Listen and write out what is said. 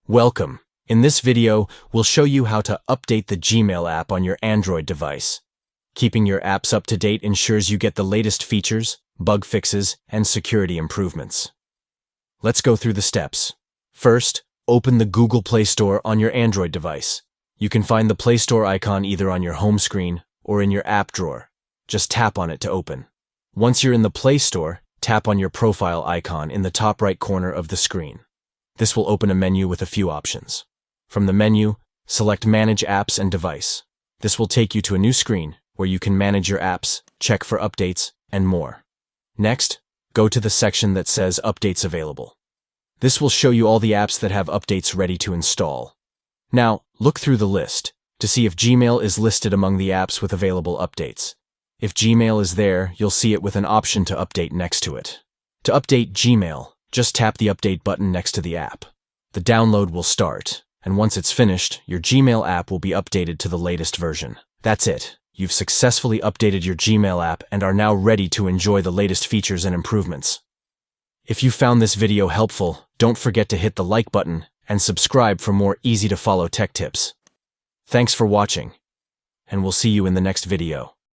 Welcome. In this video, we'll show you how to update the Gmail app on your Android device. Keeping your apps up to date ensures you get the latest features, bug fixes, and security improvements. Let's go through the steps. First, open the Google Play Store on your Android device. You can find the Play Store icon either on your home screen or in your app drawer. Just tap on it to open. Once you're in the Play Store, tap on your profile icon in the top right corner of the screen. This will open a menu with a few options. From the menu, select Manage Apps and Device. This will take you to a new screen where you can manage your apps, check for updates, and more. Next, go to the section that says Updates Available. This will show you all the apps that have updates ready to install. Now, look through the list to see if Gmail is listed among the apps with available updates. If Gmail is there, you'll see it with an option to update next to it. To update Gmail, just tap the Update button next to the app. The download will start, and once it's finished, your Gmail app will be updated to the latest version. That's it. You've successfully updated your Gmail app and are now ready to enjoy the latest features and improvements. If you found this video helpful, don't forget to hit the like button and subscribe for more easy-to-follow tech tips. Thanks for watching, and we'll see you in the next video.